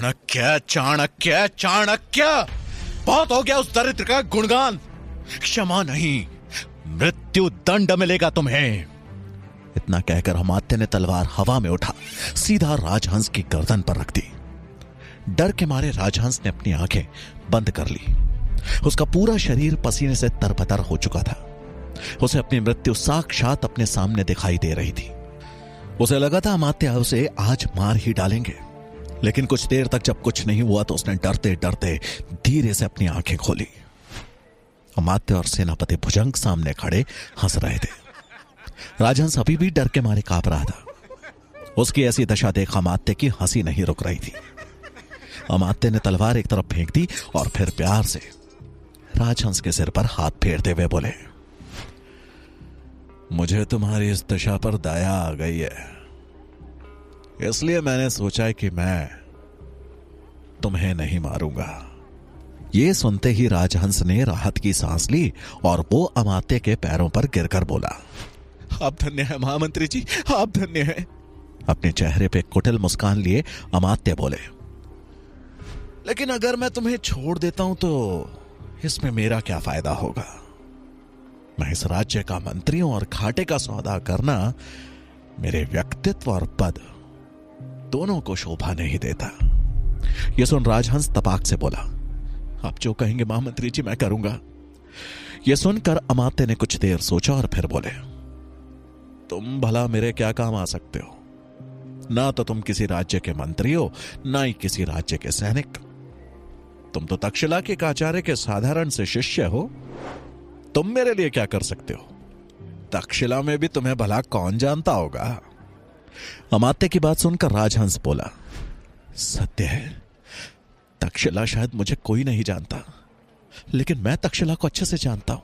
चाणक्य चाणक्य चाणक्य, बहुत हो गया उस दरिद्र का गुणगान। क्षमा नहीं, मृत्यु दंड मिलेगा तुम्हें। इतना कहकर अमात्य ने तलवार हवा में उठा सीधा राजहंस की गर्दन पर रख दी। डर के मारे राजहंस ने अपनी आंखें बंद कर ली। उसका पूरा शरीर पसीने से तरबतर हो चुका था। उसे अपनी मृत्यु साक्षात अपने सामने दिखाई दे रही थी। उसे लगा था अमात्य उसे आज मार ही डालेंगे, लेकिन कुछ देर तक जब कुछ नहीं हुआ तो उसने डरते डरते धीरे से अपनी आंखें खोली। अमात्य और सेनापति भुजंग सामने खड़े हंस रहे थे। राजहंस अभी भी डर के मारे कांप रहा था। उसकी ऐसी दशा देख अमात्य की हंसी नहीं रुक रही थी। अमात्य ने तलवार एक तरफ फेंक दी और फिर प्यार से राजहंस के सिर पर हाथ फेरते हुए बोले, मुझे तुम्हारी इस दशा पर दया आ गई है, इसलिए मैंने सोचा कि मैं तुम्हें नहीं मारूंगा। यह सुनते ही राजहंस ने राहत की सांस ली और वो अमात्य के पैरों पर गिरकर बोला, आप धन्य हैं महामंत्री जी, आप धन्य हैं। अपने चेहरे पे कुटिल मुस्कान लिए अमात्य बोले, लेकिन अगर मैं तुम्हें छोड़ देता हूं तो इसमें मेरा क्या फायदा होगा? मैं इस राज्य का मंत्रियों और घाटे का सौदा करना मेरे व्यक्तित्व और पद दोनों को शोभा नहीं देता। यह सुन राजहंस तपाक से बोला, आप जो कहेंगे महामंत्री जी मैं करूंगा। यह सुनकर अमात्य ने कुछ देर सोचा और फिर बोले, तुम भला मेरे क्या काम आ सकते हो? ना तो तुम किसी राज्य के मंत्री हो, ना ही किसी राज्य के सैनिक। तुम तो तक्षशिला के आचार्य के साधारण से शिष्य हो। तुम मेरे लिए क्या कर सकते हो? तक्षशिला में भी तुम्हें भला कौन जानता होगा? अमात्य की बात सुनकर राजहंस बोला, सत्य है, तक्षशिला शायद मुझे कोई नहीं जानता, लेकिन मैं तक्षशिला को अच्छे से जानता हूं,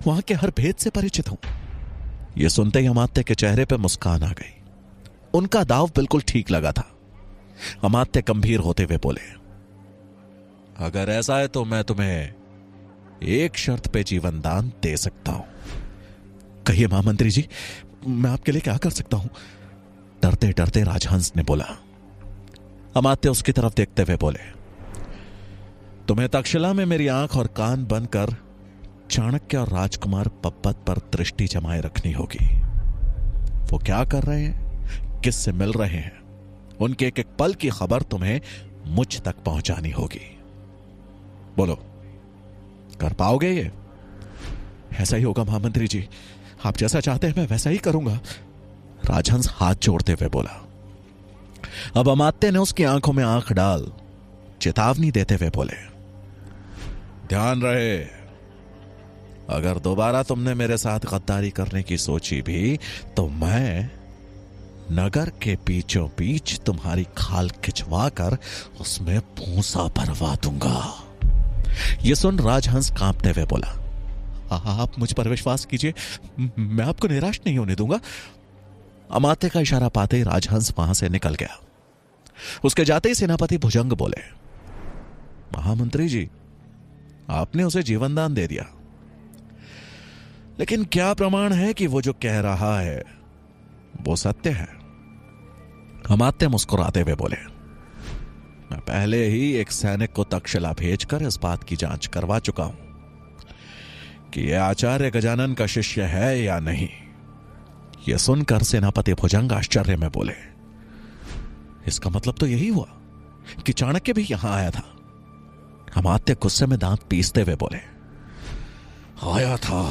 वहां के हर भेद से परिचित हूं। यह सुनते ही अमात्य के चेहरे पर मुस्कान आ गई। उनका दाव बिल्कुल ठीक लगा था। अमात्य गंभीर होते हुए बोले, अगर ऐसा है तो मैं तुम्हें एक शर्त पे जीवन दान दे सकता हूं। कहिए महामंत्री जी, मैं आपके लिए क्या कर सकता हूं? डरते डरते राजहंस ने बोला। अमात्य उसकी तरफ देखते हुए बोले, तुम्हें तक्षशिला में मेरी आंख और कान बंद कर चाणक्य और राजकुमार पब्बत पर दृष्टि जमाए रखनी होगी। वो क्या कर रहे हैं, किससे मिल रहे हैं, उनके एक एक पल की खबर तुम्हें मुझ तक पहुंचानी होगी। बोलो, कर पाओगे ये? ऐसा ही होगा महामंत्री जी, आप जैसा चाहते हैं मैं वैसा ही करूंगा। राजहंस हाथ जोड़ते हुए बोला। अब अमात्य ने उसकी आंखों में आंख डाल चेतावनी देते हुए बोले, ध्यान रहे, अगर दोबारा तुमने मेरे साथ गद्दारी करने की सोची भी तो मैं नगर के बीचों बीच तुम्हारी खाल खिंचवा कर उसमें भूसा भरवा दूंगा। यह सुन राजहंस कांपते हुए बोला, आप मुझ पर विश्वास कीजिए, मैं आपको निराश नहीं होने दूंगा। अमात्य का इशारा पाते ही राजहंस वहां से निकल गया। उसके जाते ही सेनापति भुजंग बोले, महामंत्री जी, आपने उसे जीवन दान दे दिया, लेकिन क्या प्रमाण है कि वो जो कह रहा है वो सत्य है? अमात्य मुस्कुराते हुए बोले, मैं पहले ही एक सैनिक को तक्षशिला भेजकर इस बात की जांच करवा चुका हूं कि यह आचार्य गजानन का शिष्य है या नहीं। यह सुनकर सेनापति भुजंग आश्चर्य में बोले, इसका मतलब तो यही हुआ कि चाणक्य भी यहां आया था। अमात्य गुस्से में दांत पीसते हुए बोले, आया था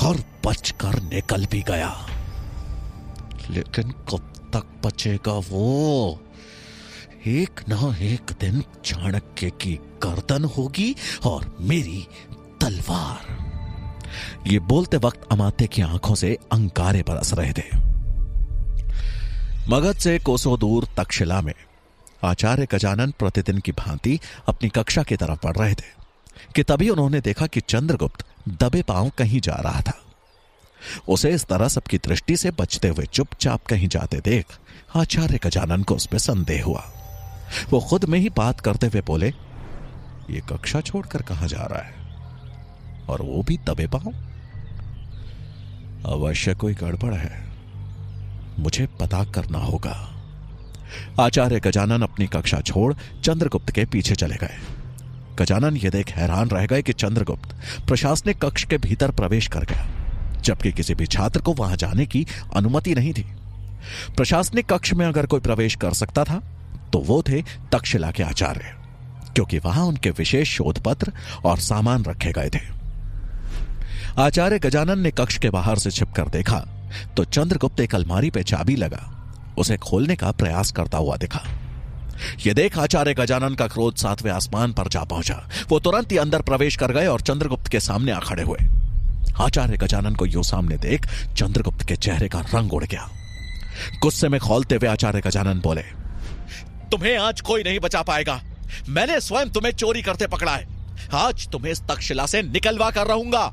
और बचकर निकल भी गया, लेकिन कब तक बचेगा वो? एक ना एक दिन चाणक्य की गर्दन होगी और मेरी तलवार। ये बोलते वक्त अमात्य की आंखों से अंगारे बरस रहे थे। मगध से कोसों दूर तक्षशिला में आचार्य गजानन प्रतिदिन की भांति अपनी कक्षा की तरफ बढ़ रहे थे कि तभी उन्होंने देखा कि चंद्रगुप्त दबे पांव कहीं जा रहा था। उसे इस तरह सबकी दृष्टि से बचते हुए चुपचाप कहीं जाते देख आचार्य गजानन को उसमें संदेह हुआ। वो खुद में ही बात करते हुए बोले, ये कक्षा छोड़कर कहां जा रहा है, और वो भी दबे पांव? अवश्य कोई गड़बड़ है, मुझे पता करना होगा। आचार्य गजानन अपनी कक्षा छोड़ चंद्रगुप्त के पीछे चले गए। गजानन यह देख हैरान रह गए कि चंद्रगुप्त प्रशासनिक कक्ष के भीतर प्रवेश कर गया, जबकि किसी भी छात्र को वहां जाने की अनुमति नहीं थी। प्रशासनिक कक्ष में अगर कोई प्रवेश कर सकता था तो वो थे तक्षशिला के आचार्य, क्योंकि वहां उनके विशेष शोध पत्र और सामान रखे गए थे। आचार्य गजानन ने कक्ष के बाहर से छिपकर देखा तो चंद्रगुप्त एक अलमारी पे चाबी लगा उसे खोलने का प्रयास करता हुआ दिखा। यह देख आचार्य गजानन का क्रोध 7वें आसमान पर जा पहुंचा। वो तुरंत ही अंदर प्रवेश कर गए और चंद्रगुप्त के सामने आ खड़े हुए। आचार्य गजानन को यूं सामने देख चंद्रगुप्त के चेहरे का रंग उड़ गया। गुस्से में खौलते हुए आचार्य गजानन बोले, तुम्हें आज कोई नहीं बचा पाएगा। मैंने स्वयं तुम्हें चोरी करते पकड़ा है। आज तुम्हें इस तक्षशिला से निकलवा कर रहूंगा।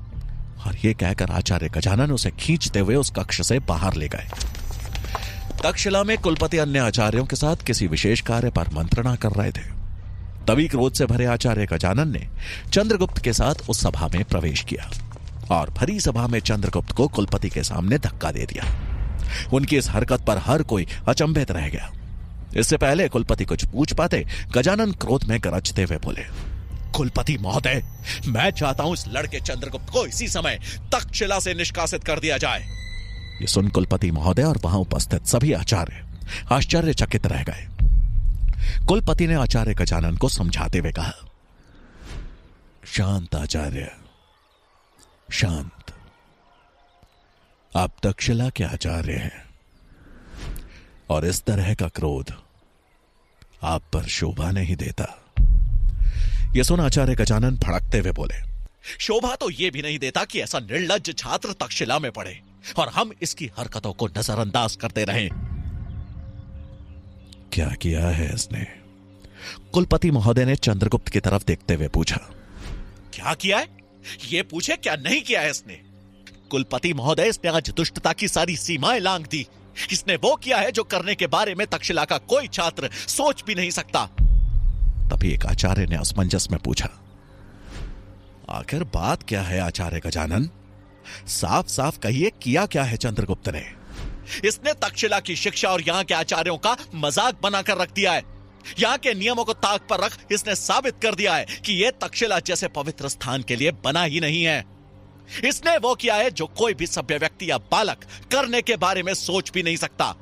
और यह कहकर आचार्य गजानन उसे खींचते हुए उस कक्ष से बाहर ले गए। तक्षशिला में कुलपति अन्य आचार्यों के साथ किसी विशेष कार्य पर मंत्रणा कर रहे थे। तभी क्रोध से भरे आचार्य गजानन ने चंद्रगुप्त के साथ उस सभा में प्रवेश किया और भरी सभा में चंद्रगुप्त को कुलपति के सामने धक्का दे दिया। उनकी इस हरकत पर हर कोई अचंभित रह गया। इससे पहले कुलपति कुछ पूछ पाते, गजानन क्रोध में गरजते हुए बोले, कुलपति महोदय, मैं चाहता हूं इस लड़के चंद्रगुप्त को इसी समय तक्षशिला से निष्कासित कर दिया जाए। ये सुन कुलपति महोदय और वहां उपस्थित सभी आचार्य आश्चर्यचकित रह गए। कुलपति ने आचार्य गजानन को समझाते हुए कहा, शांत आचार्य, शांत। आप तक्षशिला के आचार्य हैं और इस तरह का क्रोध आप पर शोभा नहीं देता। यह सुन आचार्य गजानन भड़कते हुए बोले, शोभा तो यह भी नहीं देता कि ऐसा निर्लज्ज छात्र तक्षशिला में पड़े और हम इसकी हरकतों को नजरअंदाज करते रहें। क्या किया है इसने? कुलपति महोदय ने चंद्रगुप्त की तरफ देखते हुए पूछा। क्या किया है? यह पूछे क्या नहीं किया है इसने? कुलपति महोदय, इसने आज दुष्टता की सारी सीमाएं लांघ दी। इसने वो किया है जो करने के बारे में तक्षशिला का कोई छात्र सोच भी नहीं सकता। तभी एक आचार्य ने असमंजस में पूछा, आखिर बात क्या है आचार्य गजानन? साफ साफ कहिए, किया क्या है चंद्रगुप्त ने? इसने तक्षशिला की शिक्षा और यहां के आचार्यों का मजाक बनाकर रख दिया है। यहां के नियमों को ताक पर रख इसने साबित कर दिया है कि यह तक्षशिला जैसे पवित्र स्थान के लिए बना ही नहीं है। इसने वो किया है जो कोई भी सभ्य व्यक्ति या बालक करने के बारे में सोच भी नहीं सकता।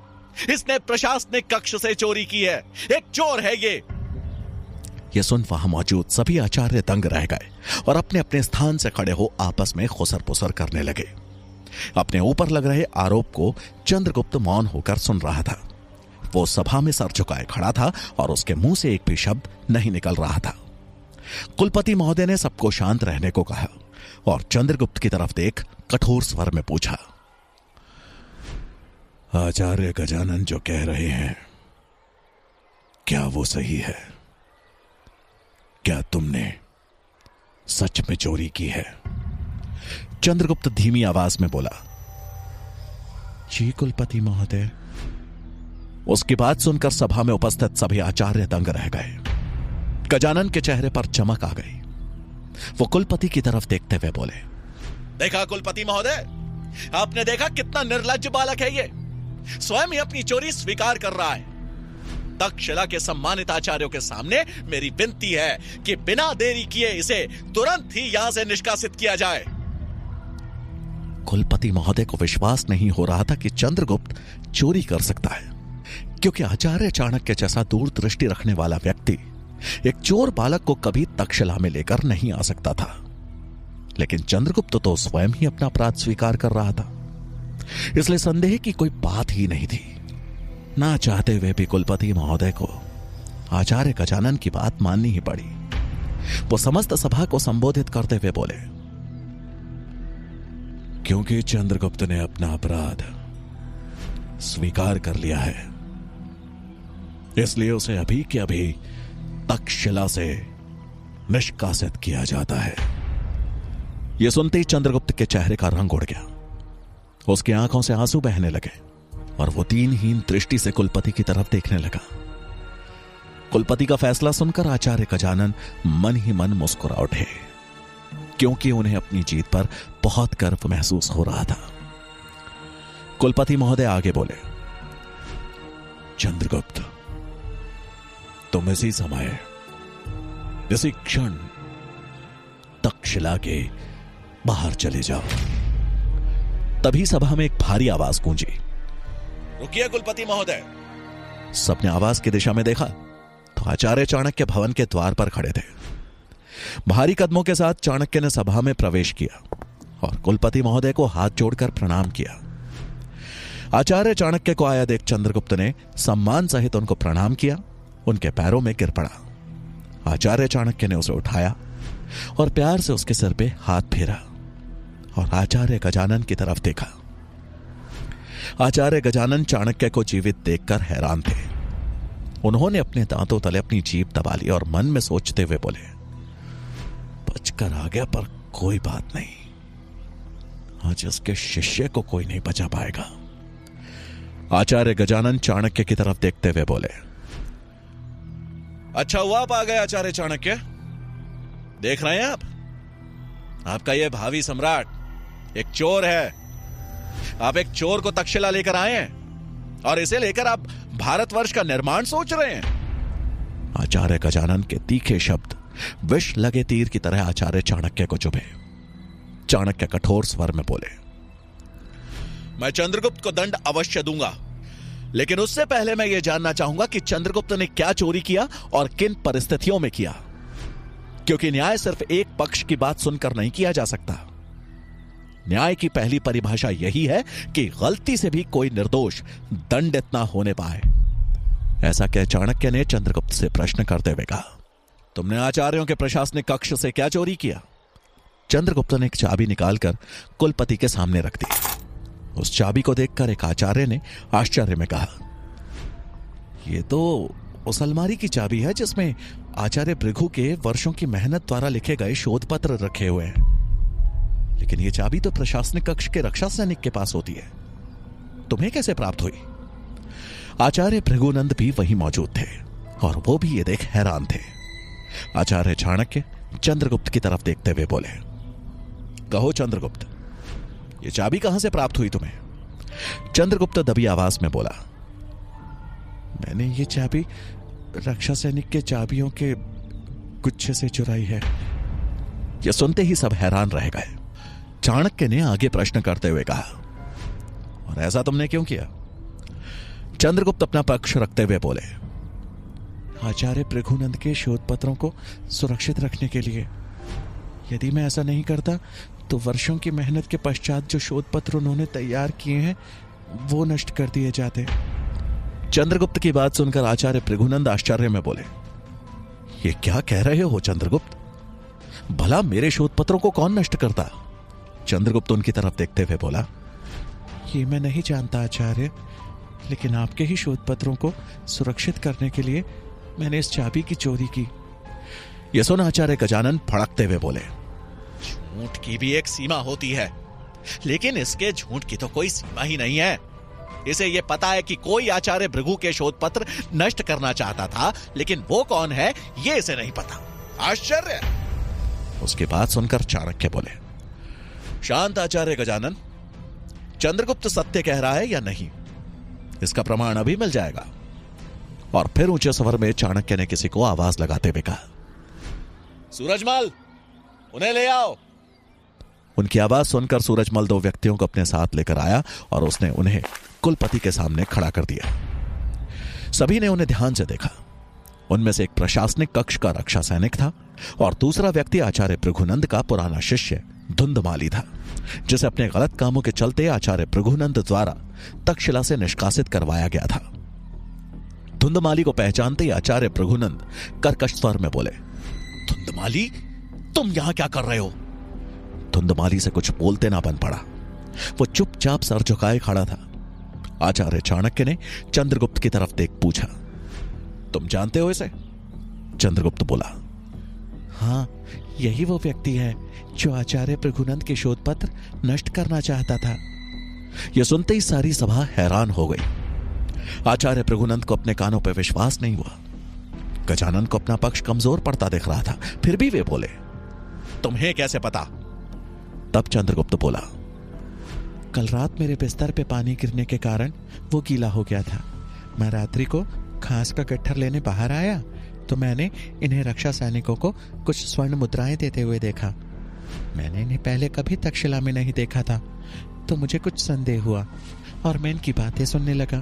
इसने प्रशासनिक कक्ष से चोरी की है। एक चोर है ये सुन वहां मौजूद सभी आचार्य दंग रह गए और अपने अपने स्थान से खड़े हो आपस में खुसर पुसर करने लगे। अपने ऊपर लग रहे आरोप को चंद्रगुप्त मौन होकर सुन रहा था। वो सभा में सर झुकाए खड़ा था और उसके मुंह से एक भी शब्द नहीं निकल रहा था। कुलपति महोदय ने सबको शांत रहने को कहा और चंद्रगुप्त की तरफ देख कठोर स्वर में पूछा, आचार्य गजानन जो कह रहे हैं, क्या वो सही है? क्या तुमने सच में चोरी की है? चंद्रगुप्त धीमी आवाज में बोला, जी कुलपति महोदय। उसकी बात सुनकर सभा में उपस्थित सभी आचार्य दंग रह गए। गजानन के चेहरे पर चमक आ गई। वो कुलपति की तरफ देखते हुए बोले, देखा कुलपति महोदय, आपने देखा कितना निर्लज्ज बालक है ये। स्वयं ही अपनी चोरी स्वीकार कर रहा है। तक्षशिला के सम्मानित आचार्यों के सामने मेरी विनती है कि बिना देरी किए इसे तुरंत ही यहां से निष्कासित किया जाए। कुलपति महोदय को विश्वास नहीं हो रहा था कि चंद्रगुप्त चोरी कर सकता है, क्योंकि आचार्य चाणक्य जैसा दूरदृष्टि रखने वाला व्यक्ति एक चोर बालक को कभी तक्षशिला में लेकर नहीं आ सकता था। लेकिन चंद्रगुप्त तो स्वयं ही अपना अपराध स्वीकार कर रहा था, इसलिए संदेह की कोई बात ही नहीं थी। ना चाहते हुए भी कुलपति महोदय को आचार्य गजानन की बात माननी ही पड़ी। वो समस्त सभा को संबोधित करते हुए बोले, क्योंकि चंद्रगुप्त ने अपना अपराध स्वीकार कर लिया है, इसलिए उसे अभी के अभी तक्षशिला से निष्कासित किया जाता है। यह सुनते ही चंद्रगुप्त के चेहरे का रंग उड़ गया। उसकी आंखों से आंसू बहने लगे और वो दीनहीन दृष्टि से कुलपति की तरफ देखने लगा। कुलपति का फैसला सुनकर आचार्य गजानन मन ही मन मुस्कुरा उठे, क्योंकि उन्हें अपनी जीत पर बहुत गर्व महसूस हो रहा था। कुलपति महोदय आगे बोले, चंद्रगुप्त, तुम इसी समय, इसी क्षण तक्षशिला के बाहर चले जाओ। तभी सभा में एक भारी आवाज गूंजी। रुकिए कुलपति महोदय। सबने आवाज की दिशा में देखा तो आचार्य चाणक्य भवन के द्वार पर खड़े थे। भारी कदमों के साथ चाणक्य ने सभा में प्रवेश किया और कुलपति महोदय को हाथ जोड़कर प्रणाम किया। आचार्य चाणक्य को आया देख चंद्रगुप्त ने सम्मान सहित उनको प्रणाम किया, उनके पैरों में गिर पड़ा। आचार्य चाणक्य ने उसे उठाया और प्यार से उसके सिर पे हाथ फेरा और आचार्य गजानन की तरफ देखा। आचार्य गजानन चाणक्य को जीवित देखकर हैरान थे। उन्होंने अपने दांतों तले अपनी जीभ दबा ली और मन में सोचते हुए बोले, बचकर आ गया पर कोई बात नहीं, आज इसके शिष्य को कोई नहीं बचा पाएगा। आचार्य गजानन चाणक्य की तरफ देखते हुए बोले, अच्छा हुआ आप आ गए आचार्य चाणक्य। देख रहे हैं आपका यह भावी सम्राट एक चोर है। आप एक चोर को तक्षशिला लेकर आए हैं और इसे लेकर आप भारतवर्ष का निर्माण सोच रहे हैं। आचार्य गजानन के तीखे शब्द विष लगे तीर की तरह आचार्य चाणक्य को चुभे। चाणक्य कठोर स्वर में बोले, मैं चंद्रगुप्त को दंड अवश्य दूंगा, लेकिन उससे पहले मैं यह जानना चाहूंगा कि चंद्रगुप्त ने क्या चोरी किया और किन परिस्थितियों में किया, क्योंकि न्याय सिर्फ एक पक्ष की बात सुनकर नहीं किया जा सकता। न्याय की पहली परिभाषा यही है कि गलती से भी कोई निर्दोष दंडित ना होने पाए। ऐसा कह चाणक्य ने चंद्रगुप्त से प्रश्न करते हुए कहा, तुमने आचार्यों के प्रशासनिक कक्ष से क्या चोरी किया? चंद्रगुप्त ने एक चाबी निकालकर कुलपति के सामने रख दी। उस चाबी को देखकर एक आचार्य ने आश्चर्य में कहा, यह तो उस अलमारी की चाबी है जिसमें आचार्य भृगु के वर्षों की मेहनत द्वारा लिखे गए शोध पत्र रखे हुए हैं। लेकिन यह चाबी तो प्रशासनिक कक्ष के रक्षा सैनिक के पास होती है, तुम्हें कैसे प्राप्त हुई? आचार्य भृगुनंद भी वहीं मौजूद थे और वो भी ये देख हैरान थे। आचार्य चाणक्य चंद्रगुप्त की तरफ देखते हुए बोले, कहो चंद्रगुप्त, ये चाबी कहां से प्राप्त हुई तुम्हें? चंद्रगुप्त दबी आवाज में बोला, मैंने ये चाबी रक्षा सैनिक के चाबियों के गुच्छे से चुराई है। यह सुनते ही सब हैरान रह गए। चाणक्य ने आगे प्रश्न करते हुए कहा, और ऐसा तुमने क्यों किया? चंद्रगुप्त अपना पक्ष रखते हुए बोले, आचार्य भृगुनंद के शोध पत्रों को सुरक्षित रखने के लिए। यदि मैं ऐसा नहीं करता तो वर्षों की मेहनत के पश्चात जो शोध पत्र उन्होंने तैयार किए हैं वो नष्ट कर दिए जाते। चंद्रगुप्त की बात सुनकर आचार्य भृगुनंद आश्चर्य में बोले, ये क्या कह रहे हो चंद्रगुप्त? भला मेरे शोध पत्रों को कौन नष्ट करता? चंद्रगुप्त उनकी तरफ देखते हुए बोला, ये मैं नहीं जानता आचार्य, लेकिन आपके ही शोध पत्रों को सुरक्षित करने के लिए मैंने इस चाबी की चोरी की। यह सुन आचार्य गजानन भड़कते हुए बोले, झूठ की भी एक सीमा होती है, लेकिन इसके झूठ की तो कोई सीमा ही नहीं है। इसे यह पता है कि कोई आचार्य भृगु के शोध पत्र नष्ट करना चाहता था, लेकिन वो कौन है ये इसे नहीं पता। आश्चर्य। उसकी बात सुनकर चाणक्य बोले, शांत आचार्य गजानन, चंद्रगुप्त सत्य कह रहा है या नहीं, इसका प्रमाण अभी मिल जाएगा। और फिर ऊंचे स्वर में चाणक्य ने किसी को आवाज लगाते हुए कहा, सूरजमल, उन्हें ले आओ। उनकी आवाज सुनकर सूरजमल दो व्यक्तियों को अपने साथ लेकर आया और उसने उन्हें कुलपति के सामने खड़ा कर दिया। सभी ने उन्हें ध्यान से देखा। उनमें से एक प्रशासनिक कक्ष का रक्षा सैनिक था और दूसरा व्यक्ति आचार्य भृगुनंद का पुराना शिष्य धुंधमाली था, जिसे अपने गलत कामों के चलते आचार्य भृगुनंद द्वारा तक्षशिला से निष्कासित करवाया गया था। धुंधमाली को पहचानते ही आचार्य भृगुनंद कर्कश स्वर में बोले, धुंधमाली, तुम यहां क्या कर रहे हो? धुंधमाली से कुछ बोलते ना बन पड़ा। वो चुपचाप सर झुकाए खड़ा था। आचार्य चाणक्य ने चंद्रगुप्त की तरफ देख पूछा, तुम जानते हो इसे? चंद्रगुप्त बोला, हां, यही वो व्यक्ति है जो आचार्य भृगुनंद के शोध पत्र नष्ट करना चाहता था। यह सुनते ही सारी सभा हैरान हो गई। आचार्य भृगुनंद को अपने कानों पर विश्वास नहीं हुआ। गजानन को अपना पक्ष कमजोर पड़ता दिख रहा था, फिर भी वे बोले, तुम्हें कैसे पता? तब चंद्रगुप्त बोला, कल रात मेरे बिस्तर पे पानी गिरने के कारण वो गीला हो गया था। मैं रात्रि को घास का गट्ठर लेने बाहर आया तो मैंने इन्हें रक्षा सैनिकों को कुछ स्वर्ण मुद्राएं देते हुए देखा। मैंने इन्हें पहले कभी तक्षशिला में नहीं देखा था, तो मुझे कुछ संदेह हुआ और मैं इनकी बातें सुनने लगा।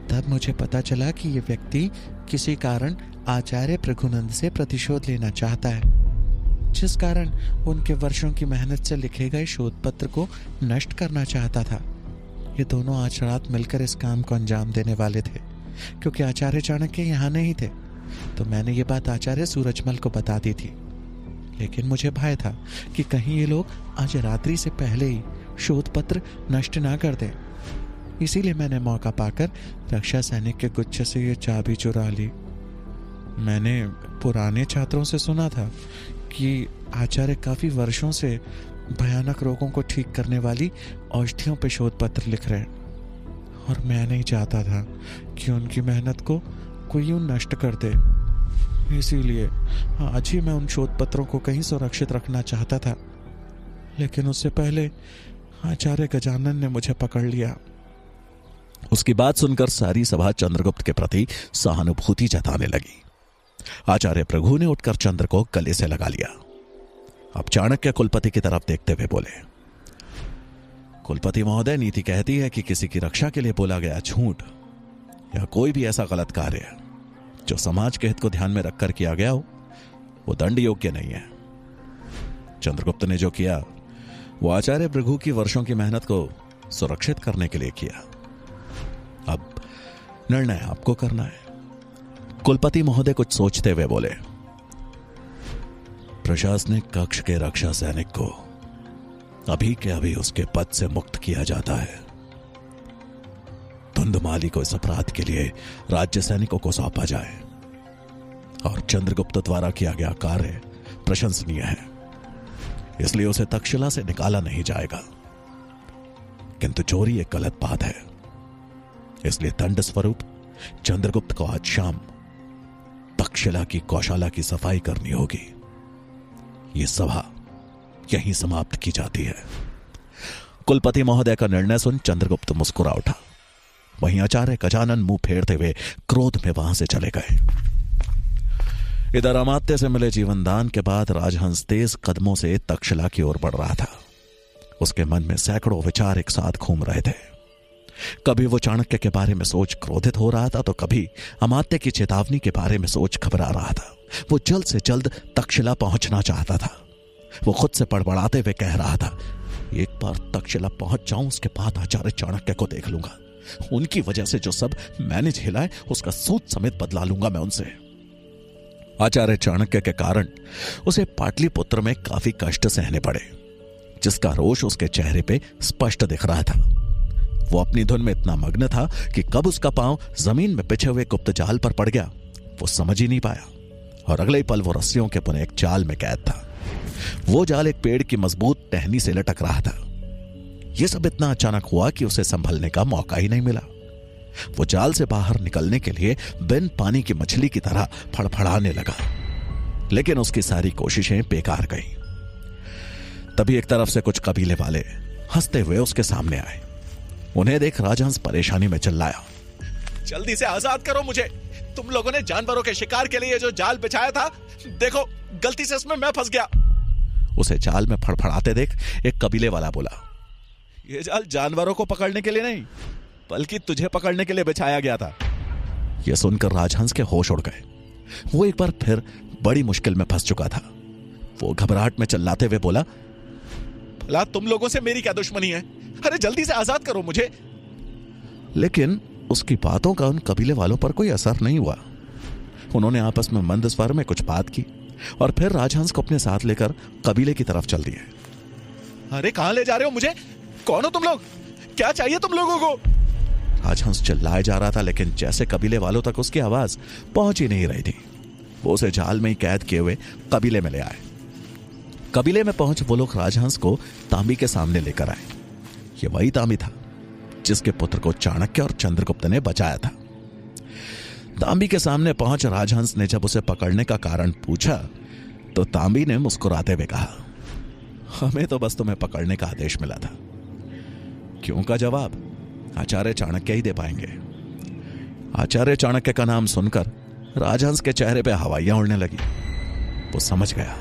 तब मुझे पता चला कि ये व्यक्ति किसी कारण आचार्य भृगुनंद से प्रतिशोध लेना चाहता है, जिस कारण उनके वर्षों की मेहनत से लिखे गए शोध पत्र को नष्ट करना चाहता था। ये दोनों आज रात मिलकर इस काम को अंजाम देने वाले थे। क्योंकि आचार्य चाणक्य यहाँ नहीं थे, तो मैंने ये बात आचार्य सूरजमल को बता दी थी। लेकिन मुझे भय था कि कहीं ये लोग आज रात्रि से पहले ही शोध पत्र नष्ट ना कर दें। इसीलिए मैंने मौका पाकर रक्षा सैनिक के गुच्छे से ये चाबी चुरा ली। मैंने पुराने छात्रों से सुना था कि आचार्य काफी वर्षों से भयानक रोगों को ठीक करने वाली औषधियों पे शोध पत्र लिख रहे हैं, और मैं नहीं चाहता था कि उनकी मेहनत को कोई यूं नष्ट कर दे। इसीलिए आज ही मैं उन शोध पत्रों को कहीं सुरक्षित रखना चाहता था, लेकिन उससे पहले आचार्य गजानन ने मुझे पकड़ लिया। उसकी बात सुनकर सारी सभा चंद्रगुप्त के प्रति सहानुभूति जताने लगी। आचार्य भृगु ने उठकर चंद्र को गले से लगा लिया। अब चाणक्य कुलपति की तरफ देखते हुए बोले, कुलपति महोदय, नीति कहती है कि किसी की रक्षा के लिए बोला गया झूठ या कोई भी ऐसा गलत कार्य जो समाज के हित को ध्यान में रखकर किया गया हो, वो दंड योग्य नहीं है। चंद्रगुप्त ने जो किया वो आचार्य भृगु की वर्षों की मेहनत को सुरक्षित करने के लिए किया। अब निर्णय आपको करना है। कुलपति महोदय कुछ सोचते हुए बोले, प्रशासनिक कक्ष के रक्षा सैनिक को अभी के अभी उसके पद से मुक्त किया जाता है। धुंधमाली को इस अपराध के लिए राज्य सैनिकों को सौंपा जाए, और चंद्रगुप्त द्वारा किया गया कार्य प्रशंसनीय है, इसलिए उसे तक्षशिला से निकाला नहीं जाएगा। किंतु चोरी एक गलत बात है, इसलिए दंड स्वरूप चंद्रगुप्त को आज शाम तक्षशिला की गौशाला की सफाई करनी होगी। ये सभा यहीं समाप्त की जाती है। कुलपति महोदय का निर्णय सुन चंद्रगुप्त मुस्कुरा उठा। वहीं आचार्य गजानन मुंह फेरते हुए क्रोध में वहां से चले गए। इधर अमात्य से मिले जीवनदान के बाद राजहंस तेज कदमों से तक्षशिला की ओर बढ़ रहा था। उसके मन में सैकड़ों विचार एक साथ घूम रहे थे। कभी वो चाणक्य के बारे में सोच क्रोधित हो रहा था, तो कभी अमात्य की चेतावनी के बारे में सोच घबरा रहा था। वो जल्द से जल्द तक्षशिला पहुंचना चाहता था। वो खुद से बड़बड़ाते हुए कह रहा था, एक बार तक्षशिला पहुंच जाऊं, उसके बाद आचार्य चाणक्य को देख लूंगा। उनकी वजह से जो सब मैंने झेला है उसका सूद समेत बदला लूंगा मैं उनसे। आचार्य चाणक्य के कारण उसे पाटलिपुत्र में काफी कष्ट सहने पड़े, जिसका रोष उसके चेहरे पे स्पष्ट दिख रहा था। वो अपनी धुन में इतना मग्न था कि कब उसका पांव जमीन में बिछे हुए गुप्त जाल पर पड़ गया वो समझ ही नहीं पाया, और अगले ही पल वो रस्सियों के बुने एक जाल में कैद था। वो जाल एक पेड़ की मजबूत टहनी से लटक रहा था। यह सब इतना अचानक हुआ कि उसे संभलने का मौका ही नहीं मिला। वो जाल से बाहर निकलने के लिए बिन पानी की मछली की तरह फड़फड़ाने लगा, लेकिन उसकी सारी कोशिशें बेकार गईं। तभी एक तरफ से कुछ कबीले वाले हंसते हुए उसके सामने आए। उन्हें देख राजहंस परेशानी में चिल्लाया, जल्दी से आजाद करो मुझे। तुम लोगों ने जानवरों के शिकार के लिए जो जाल बिछाया था, देखो गलती से इसमें मैं फंस गया। उसे जाल में फड़फड़ाते देख एक कबीले वाला बोला, यह जाल जानवरों को पकड़ने के लिए नहीं, बल्कि तुझे पकड़ने के लिए बिछाया गया था। यह सुनकर राजहंस के होश उड़ गए। वो एक बार फिर बड़ी मुश्किल में फंस चुका था। वो घबराहट में चिल्लाते हुए बोला, भला तुम लोगों से मेरी क्या दुश्मनी है? अरे जल्दी से आजाद करो मुझे। लेकिन उसकी बातों का उन कबीले वालों पर कोई असर नहीं हुआ। उन्होंने आपस में मंद स्वर में कुछ बात की और फिर राजहंस को अपने साथ लेकर कबीले की तरफ चल दिए। अरे कहां ले जा रहे हो मुझे? कौन हो तुम लोग? क्या चाहिए तुम लोगों को? राजहंस चिल्लाए जा रहा था, लेकिन जैसे कबीले वालों तक उसकी आवाज पहुंच ही नहीं रही थी। वो उसे जाल में ही कैद किए हुए कबीले में ले आए। कबीले में पहुंच वो लोग राजहंस को तांबी के सामने लेकर आए। ये वही तांबी था जिसके पुत्र को चाणक्य और चंद्रगुप्त ने बचाया था। तांबी के सामने पहुंच राजहंस ने जब उसे पकड़ने का कारण पूछा तो तांबी ने मुस्कुराते हुए कहा, हमें तो बस तुम्हें पकड़ने का आदेश मिला था। क्यों का जवाब आचार्य चाणक्य ही दे पाएंगे। आचार्य चाणक्य का नाम सुनकर राजहंस के चेहरे पे हवाइयां उड़ने लगी। वो समझ गया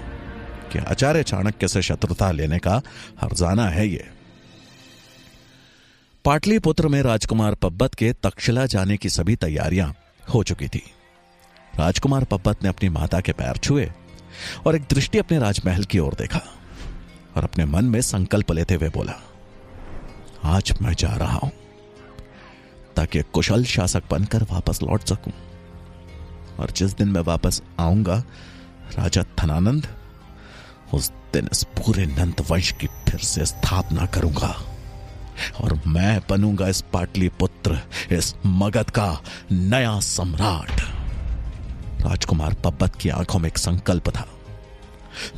कि आचार्य चाणक्य से शत्रुता लेने का हर्जाना है ये। पाटलिपुत्र में राजकुमार पब्बत के तक्षशिला जाने की सभी तैयारियां हो चुकी थी। राजकुमार पब्बत ने अपनी माता के पैर छुए और एक दृष्टि अपने राजमहल की ओर देखा और अपने मन में संकल्प लेते हुए बोला, आज मैं जा रहा हूं ताकि कुशल शासक बनकर वापस लौट सकूं, और जिस दिन मैं वापस आऊंगा राजा धनानंद, उस दिन इस पूरे नंद वंश की फिर से स्थापना करूंगा और मैं बनूंगा इस पाटलिपुत्र, इस मगध का नया सम्राट। राजकुमार पब्बत की आंखों में एक संकल्प था,